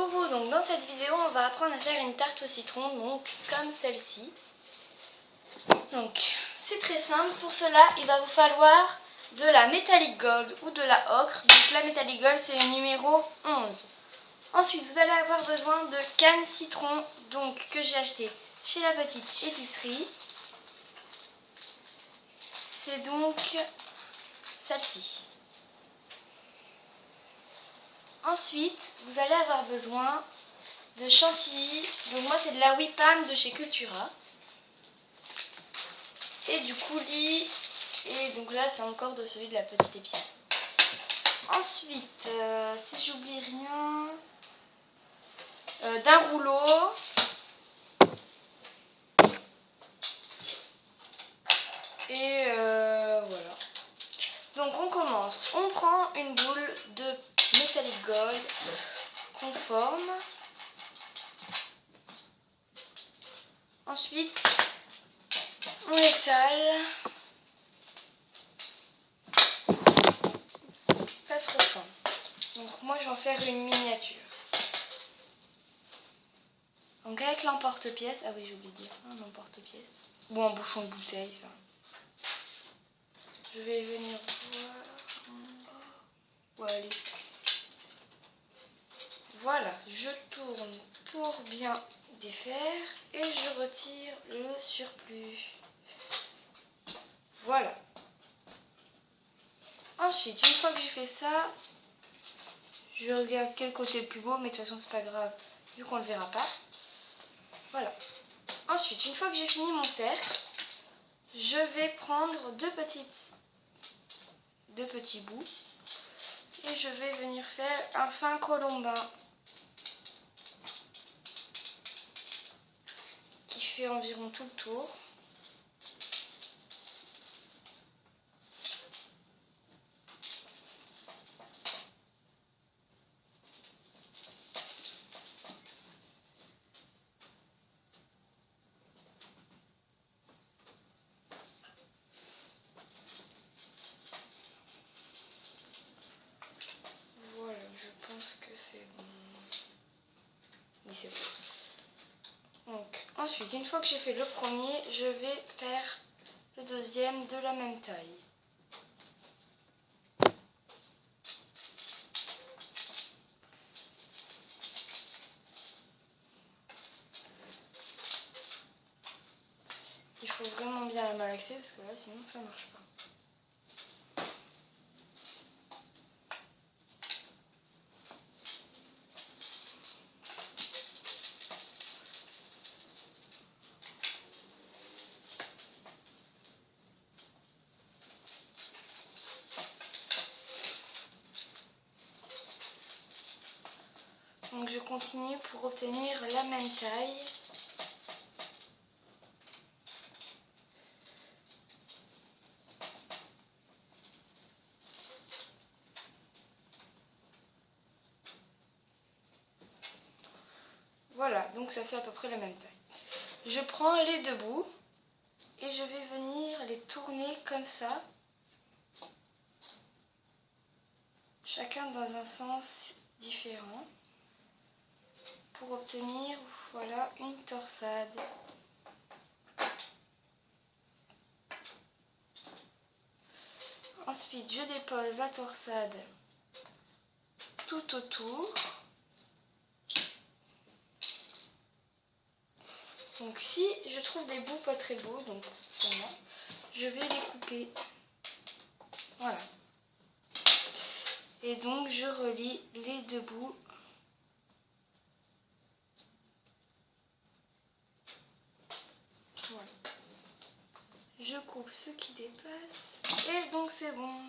Coucou, donc dans cette vidéo on va apprendre à faire une tarte au citron, donc comme celle-ci. Donc c'est très simple, pour cela il va vous falloir de la Metallic Gold ou de la ocre. Donc la Metallic Gold c'est le numéro 11. Ensuite vous allez avoir besoin de canne citron, donc que j'ai acheté chez la petite épicerie. C'est donc celle-ci. Ensuite, vous allez avoir besoin de chantilly. Donc moi c'est de la Wipam de chez Cultura. Et du coulis. Et donc là c'est encore de celui de la petite épicerie. Ensuite, si j'oublie rien, d'un rouleau. Et voilà. Donc on commence. On prend une boule de Metallic Gold qu'on forme. Ensuite, on étale. Pas trop fin. Donc moi je vais en faire une miniature. Donc avec l'emporte-pièce. Ah oui, j'ai oublié de dire. Un emporte-pièce. Ou un bouchon de bouteille. Enfin. Je vais venir voir. Ouais, allez. Voilà, je tourne pour bien défaire et je retire le surplus. Voilà. Ensuite, une fois que j'ai fait ça, je regarde quel côté est le plus beau, mais de toute façon c'est pas grave vu qu'on ne le verra pas. Voilà. Ensuite, une fois que j'ai fini mon cercle, je vais prendre deux petits bouts et je vais venir faire un fin colombin qui fait environ tout le tour. Voilà, je pense que c'est bon. Oui, c'est bon. Donc, ensuite, une fois que j'ai fait le premier, je vais faire le deuxième de la même taille. Il faut vraiment bien la malaxer parce que là, sinon ça marche pas. Donc je continue pour obtenir la même taille. Voilà, donc ça fait à peu près la même taille. Je prends les deux bouts et je vais venir les tourner comme ça. Chacun dans un sens différent. Pour obtenir, voilà, une torsade. Ensuite, je dépose la torsade tout autour. Donc si je trouve des bouts pas très beaux, donc voilà, je vais les couper. Voilà. Et donc je relie les deux bouts. Voilà. Je coupe ce qui dépasse. Et donc c'est bon.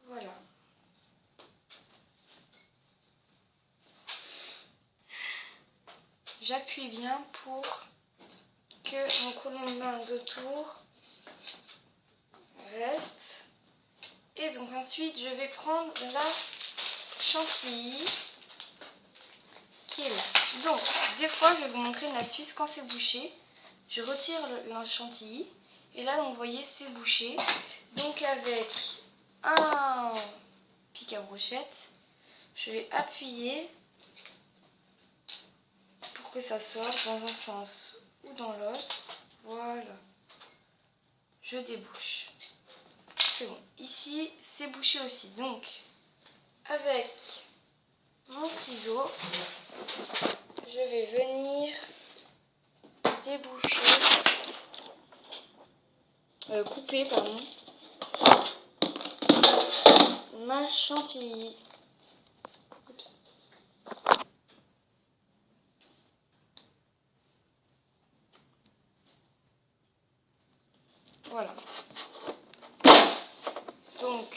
Voilà. J'appuie bien pour que mon colombin de tour reste. Et donc ensuite je vais prendre la chantilly qui est là. Donc des fois je vais vous montrer une astuce. Quand c'est bouché, je retire la chantilly et là donc vous voyez c'est bouché. Donc avec un pic à brochette, je vais appuyer pour que ça sorte dans un sens ou dans l'autre. Voilà. Je débouche. C'est bon. Ici, c'est bouché aussi. Donc, avec mon ciseau, je vais venir déboucher, couper, pardon, ma chantilly. Voilà. Donc,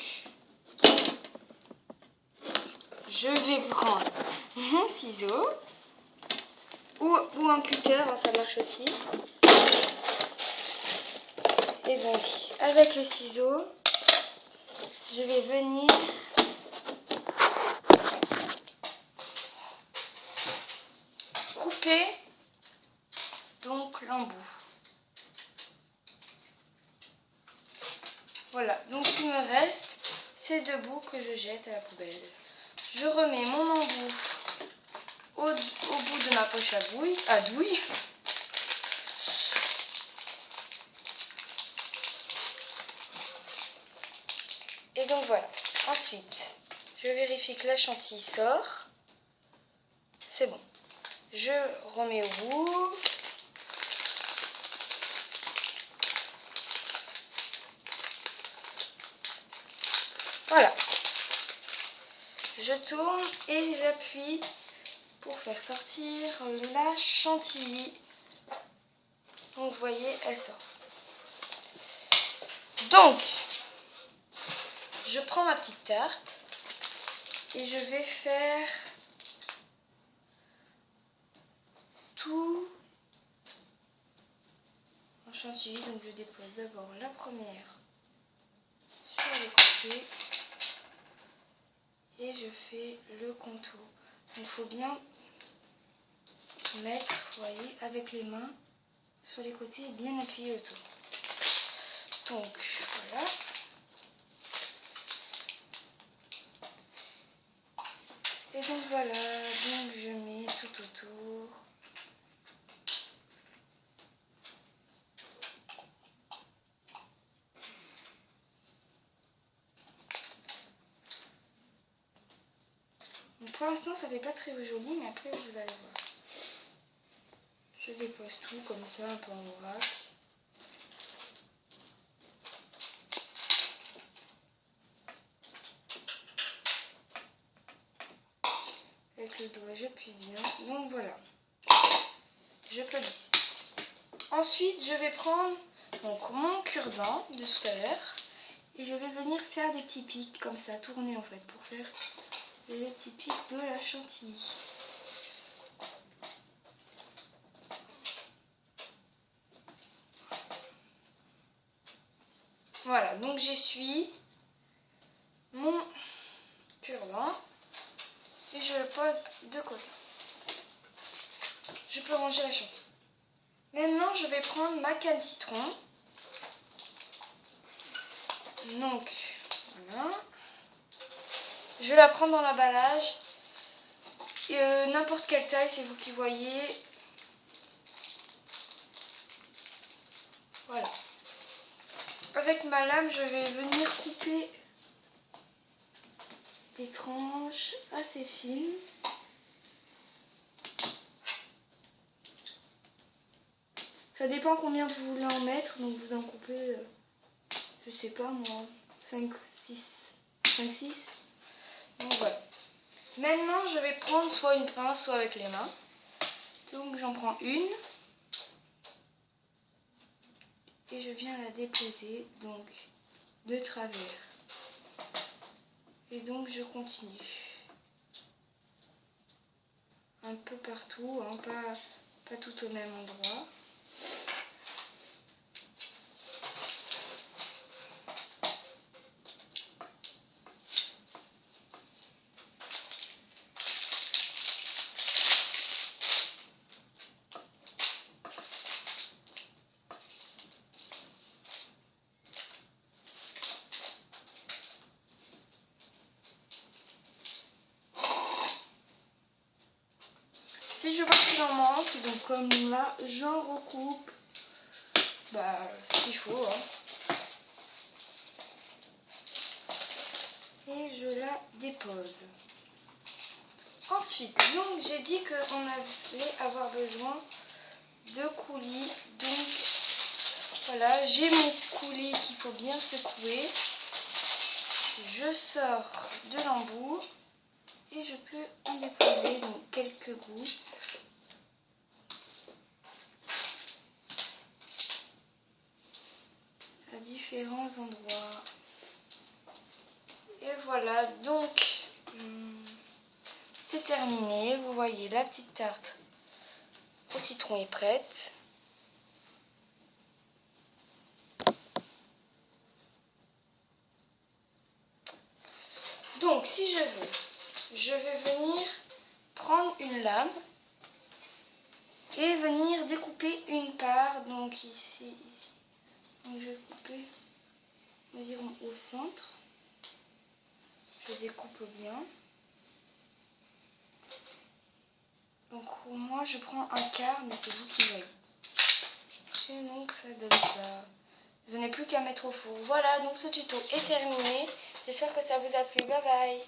je vais prendre mon ciseau ou un cutter, ça marche aussi. Et donc, avec le ciseau, je vais venir couper donc l'embout. Voilà, donc il me reste ces deux bouts que je jette à la poubelle. Je remets mon embout au bout de ma poche à douille. Et donc voilà. Ensuite, je vérifie que la chantilly sort. C'est bon. Je remets au bout. Voilà. Je tourne et j'appuie pour faire sortir la chantilly. Donc vous voyez, elle sort. Donc, je prends ma petite tarte et je vais faire tout en chantilly. Donc je dépose d'abord la première sur les côtés et je fais le contour. Il faut bien mettre, vous voyez, avec les mains sur les côtés et bien appuyer autour. Donc voilà. Et donc voilà, donc je mets tout autour. Donc pour l'instant ça fait pas très joli, mais après vous allez voir. Je dépose tout comme ça, un peu en vrac. Avec le doigt, j'appuie bien. Donc voilà. Je polisse. Ensuite, je vais prendre donc, mon cure-dent de tout à l'heure. Et je vais venir faire des petits pics comme ça, tourner en fait, pour faire les petits pics de la chantilly. Voilà, donc j'essuie mon cure-dent et je le pose de côté. Je peux ranger la chantilly. Maintenant, je vais prendre ma canne citron. Donc, voilà. Je la prends dans l'emballage. N'importe quelle taille, c'est vous qui voyez. Voilà. Avec ma lame, je vais venir couper des tranches assez fines. Ça dépend combien vous voulez en mettre, donc vous en coupez, je sais pas moi, 5, 6. Donc voilà. Maintenant, je vais prendre soit une pince, soit avec les mains. Donc j'en prends une. Et je viens la déposer, donc, de travers. Et donc je continue. Un peu partout, hein, pas tout au même endroit. si je vois qu'il en manque, donc comme là, j'en recoupe ce qu'il faut. Hein. Et je la dépose. Ensuite, donc j'ai dit qu'on allait avoir besoin de coulis. Donc voilà, j'ai mon coulis qu'il faut bien secouer. Je sors de l'embout et je peux en déposer donc quelques gouttes. À différents endroits. Et voilà, donc c'est terminé. Vous voyez, la petite tarte au citron est prête. Donc si je veux, je vais venir prendre une lame et venir découper une part. Donc ici. Donc je vais couper environ au centre. Je découpe bien. Donc pour moi je prends un quart, mais c'est vous qui voyez. Et donc ça donne ça. Vous n'avez plus qu'à mettre au four. Voilà, donc ce tuto est terminé. J'espère que ça vous a plu. Bye bye.